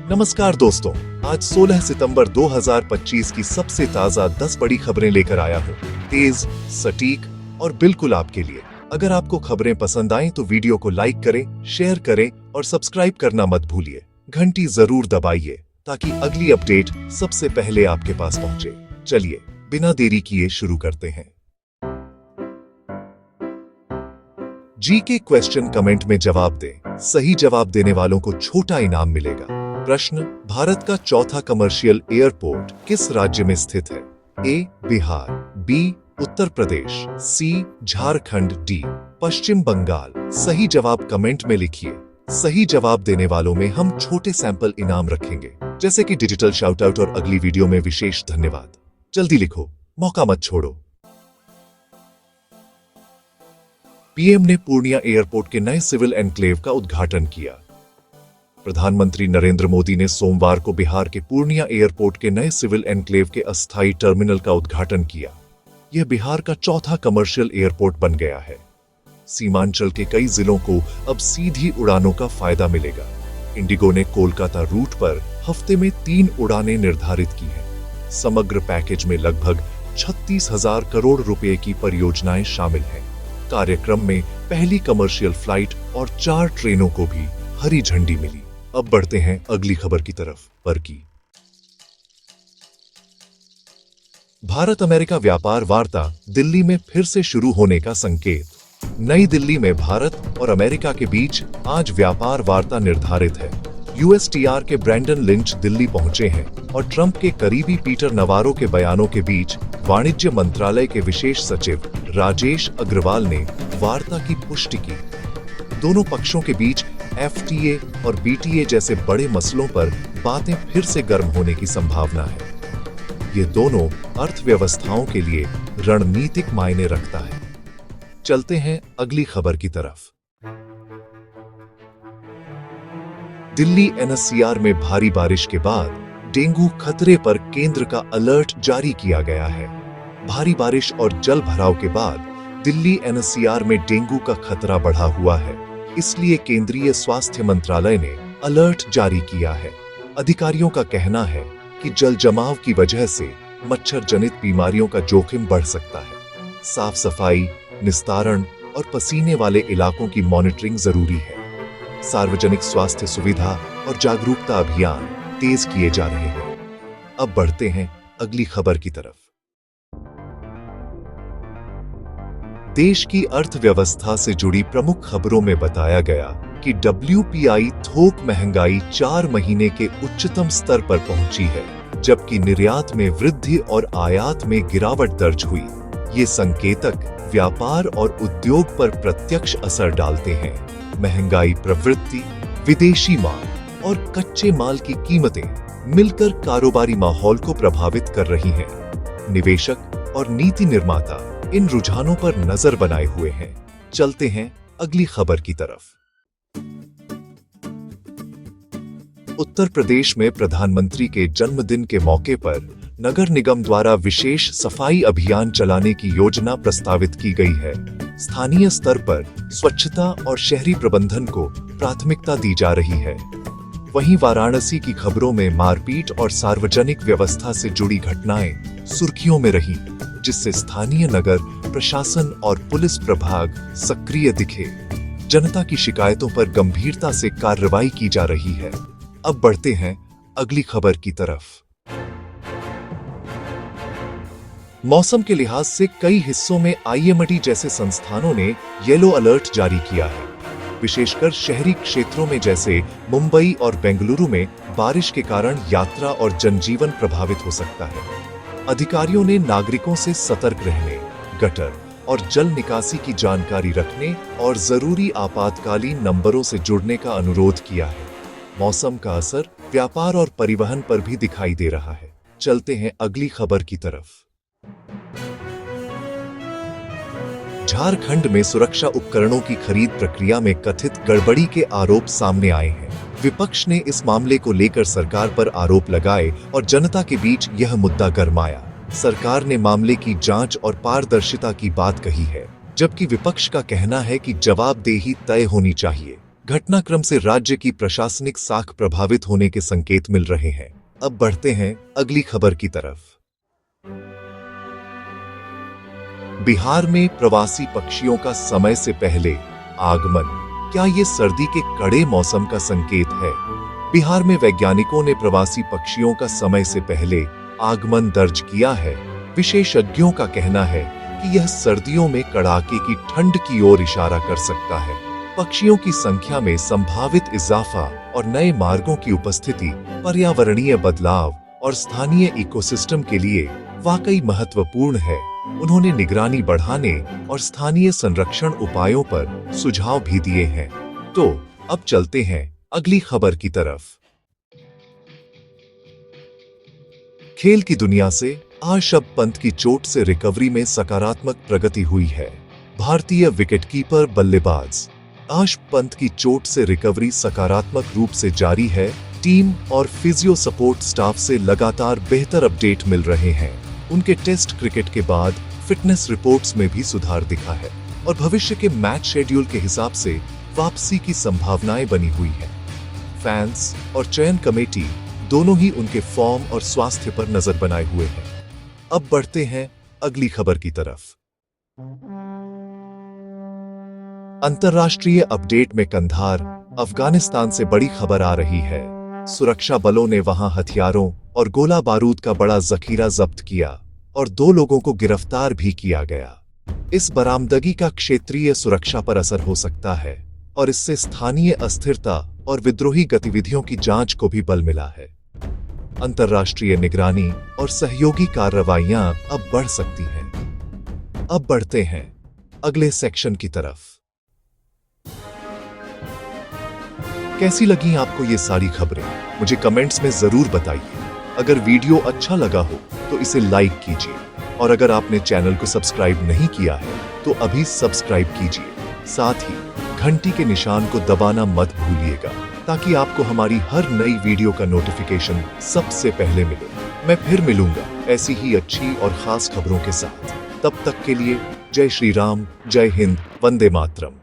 नमस्कार दोस्तों, आज 16 सितंबर 2025 की सबसे ताजा 10 बड़ी खबरें लेकर आया हूँ। तेज, सटीक और बिल्कुल आपके लिए। अगर आपको खबरें पसंद आएं तो वीडियो को लाइक करें, शेयर करें और सब्सक्राइब करना मत भूलिए। घंटी जरूर दबाइए ताकि अगली अपडेट सबसे पहले आपके पास पहुंचे। चलिए बिना देरी किए शुरू करते हैं। जी के क्वेश्चन कमेंट में जवाब दें। सही जवाब देने वालों को छोटा इनाम मिलेगा। प्रश्न, भारत का चौथा कमर्शियल एयरपोर्ट किस राज्य में स्थित है? ए बिहार, बी उत्तर प्रदेश, सी झारखंड, डी पश्चिम बंगाल। सही जवाब कमेंट में लिखिए। सही जवाब देने वालों में हम छोटे सैंपल इनाम रखेंगे, जैसे कि डिजिटल शाउट आउट और अगली वीडियो में विशेष धन्यवाद। जल्दी लिखो, मौका मत छोड़ो। पीएम ने पूर्णिया एयरपोर्ट के नए सिविल एनक्लेव का उद्घाटन किया। प्रधानमंत्री नरेंद्र मोदी ने सोमवार को बिहार के पूर्णिया एयरपोर्ट के नए सिविल एनक्लेव के अस्थायी टर्मिनल का उद्घाटन किया। यह बिहार का चौथा कमर्शियल एयरपोर्ट बन गया है। सीमांचल के कई जिलों को अब सीधी उड़ानों का फायदा मिलेगा। इंडिगो ने कोलकाता रूट पर हफ्ते में 3 उड़ानें निर्धारित की हैं। समग्र पैकेज में लगभग 36,000 करोड़ रुपए की परियोजनाएं शामिल हैं। कार्यक्रम में पहली कमर्शियल फ्लाइट और 4 ट्रेनों को भी हरी झंडी मिली। अब बढ़ते हैं अगली खबर की तरफ। पर की भारत अमेरिका व्यापार वार्ता दिल्ली में फिर से शुरू होने का संकेत। नई दिल्ली में भारत और अमेरिका के बीच आज व्यापार वार्ता निर्धारित है। यूएसटीआर के ब्रैंडन लिंच दिल्ली पहुंचे हैं और ट्रंप के करीबी पीटर नवारो के बयानों के बीच वाणिज्य मंत्रालय के विशेष सचिव राजेश अग्रवाल ने वार्ता की पुष्टि की। दोनों पक्षों के बीच एफटीए और बीटीए जैसे बड़े मसलों पर बातें फिर से गर्म होने की संभावना है। ये दोनों अर्थव्यवस्थाओं के लिए रणनीतिक मायने रखता है। चलते हैं अगली खबर की तरफ। दिल्ली एनसीआर में भारी बारिश के बाद डेंगू खतरे पर केंद्र का अलर्ट जारी किया गया है। भारी बारिश और जल भराव के बाद दिल्ली एनसीआर में डेंगू का खतरा बढ़ा हुआ है। इसलिए केंद्रीय स्वास्थ्य मंत्रालय ने अलर्ट जारी किया है। अधिकारियों का कहना है कि जल जमाव की वजह से मच्छर जनित बीमारियों का जोखिम बढ़ सकता है। साफ सफाई, निस्तारण और पसीने वाले इलाकों की मॉनिटरिंग जरूरी है। सार्वजनिक स्वास्थ्य सुविधा और जागरूकता अभियान तेज किए जा रहे हैं। अब बढ़ते हैं अगली खबर की तरफ। देश की अर्थव्यवस्था से जुड़ी प्रमुख खबरों में बताया गया कि डब्ल्यूपीआई थोक महंगाई 4 महीने के उच्चतम स्तर पर पहुंची है, जबकि निर्यात में वृद्धि और आयात में गिरावट दर्ज हुई। ये संकेतक व्यापार और उद्योग पर प्रत्यक्ष असर डालते हैं। महंगाई प्रवृत्ति, विदेशी मांग और कच्चे माल की कीमतें मिलकर कारोबारी माहौल को प्रभावित कर रही हैं। निवेशक और नीति निर्माता इन रुझानों पर नजर बनाए हुए हैं। चलते हैं अगली खबर की तरफ। उत्तर प्रदेश में प्रधानमंत्री के जन्मदिन के मौके पर नगर निगम द्वारा विशेष सफाई अभियान चलाने की योजना प्रस्तावित की गई है। स्थानीय स्तर पर स्वच्छता और शहरी प्रबंधन को प्राथमिकता दी जा रही है। वहीं वाराणसी की खबरों में मारपीट और सार्वजनिक व्यवस्था से जुड़ी घटनाएं सुर्खियों में रही, जिससे स्थानीय नगर प्रशासन और पुलिस प्रभाग सक्रिय दिखे। जनता की शिकायतों पर गंभीरता से कार्रवाई की जा रही है। अब बढ़ते हैं अगली खबर की तरफ। मौसम के लिहाज से कई हिस्सों में आईएमडी जैसे संस्थानों ने येलो अलर्ट जारी किया है। विशेषकर शहरी क्षेत्रों में जैसे मुंबई और बेंगलुरु में बारिश के कारण यात्रा और जनजीवन प्रभावित हो सकता है। अधिकारियों ने नागरिकों से सतर्क रहने, गटर और जल निकासी की जानकारी रखने और जरूरी आपातकालीन नंबरों से जुड़ने का अनुरोध किया है। मौसम का असर व्यापार और परिवहन पर भी दिखाई दे रहा है। चलते हैं अगली खबर की तरफ। झारखंड में सुरक्षा उपकरणों की खरीद प्रक्रिया में कथित गड़बड़ी के आरोप सामने आए हैं। विपक्ष ने इस मामले को लेकर सरकार पर आरोप लगाए और जनता के बीच यह मुद्दा गरमाया। सरकार ने मामले की जांच और पारदर्शिता की बात कही है, जबकि विपक्ष का कहना है कि जवाबदेही तय होनी चाहिए। घटनाक्रम से राज्य की प्रशासनिक साख प्रभावित होने के संकेत मिल रहे हैं। अब बढ़ते हैं अगली खबर की तरफ। बिहार में प्रवासी पक्षियों का समय से पहले आगमन, क्या ये सर्दी के कड़े मौसम का संकेत है? बिहार में वैज्ञानिकों ने प्रवासी पक्षियों का समय से पहले आगमन दर्ज किया है। विशेषज्ञों का कहना है कि यह सर्दियों में कड़ाके की ठंड की ओर इशारा कर सकता है। पक्षियों की संख्या में संभावित इजाफा और नए मार्गों की उपस्थिति पर्यावरणीय बदलाव और स्थानीय इकोसिस्टम के लिए वाकई महत्वपूर्ण है। उन्होंने निगरानी बढ़ाने और स्थानीय संरक्षण उपायों पर सुझाव भी दिए हैं। तो अब चलते हैं अगली खबर की तरफ। खेल की दुनिया से ऋषभ पंत की चोट से रिकवरी में सकारात्मक प्रगति हुई है। भारतीय विकेटकीपर बल्लेबाज ऋषभ पंत की चोट से रिकवरी सकारात्मक रूप से जारी है। टीम और फिजियो सपोर्ट स्टाफ से लगातार बेहतर अपडेट मिल रहे हैं। उनके टेस्ट क्रिकेट के बाद फिटनेस रिपोर्ट्स में भी सुधार दिखा है और भविष्य के मैच शेड्यूल के हिसाब से वापसी की संभावनाएं बनी हुई हैं। फैंस और चयन कमेटी दोनों ही उनके फॉर्म और स्वास्थ्य पर नजर बनाए हुए हैं। अब बढ़ते हैं अगली खबर की तरफ। अंतर्राष्ट्रीय अपडेट में कंधार, अफगानिस्तान से बड़ी खबर आ रही है। सुरक्षा बलों ने वहां हथियारों और गोला बारूद का बड़ा जखीरा जब्त किया और 2 लोगों को गिरफ्तार भी किया गया। इस बरामदगी का क्षेत्रीय सुरक्षा पर असर हो सकता है और इससे स्थानीय अस्थिरता और विद्रोही गतिविधियों की जांच को भी बल मिला है। अंतर्राष्ट्रीय निगरानी और सहयोगी कार्रवाइयां अब बढ़ सकती हैं। अब बढ़ते हैं अगले सेक्शन की तरफ। कैसी लगी आपको ये सारी खबरें? मुझे कमेंट्स में जरूर बताइए। अगर वीडियो अच्छा लगा हो तो इसे लाइक कीजिए और अगर आपने चैनल को सब्सक्राइब नहीं किया है तो अभी सब्सक्राइब कीजिए। साथ ही घंटी के निशान को दबाना मत भूलिएगा ताकि आपको हमारी हर नई वीडियो का नोटिफिकेशन सबसे पहले मिले। मैं फिर मिलूंगा ऐसी ही अच्छी और खास खबरों के साथ। तब तक के लिए जय श्री राम, जय हिंद, वंदे मातरम।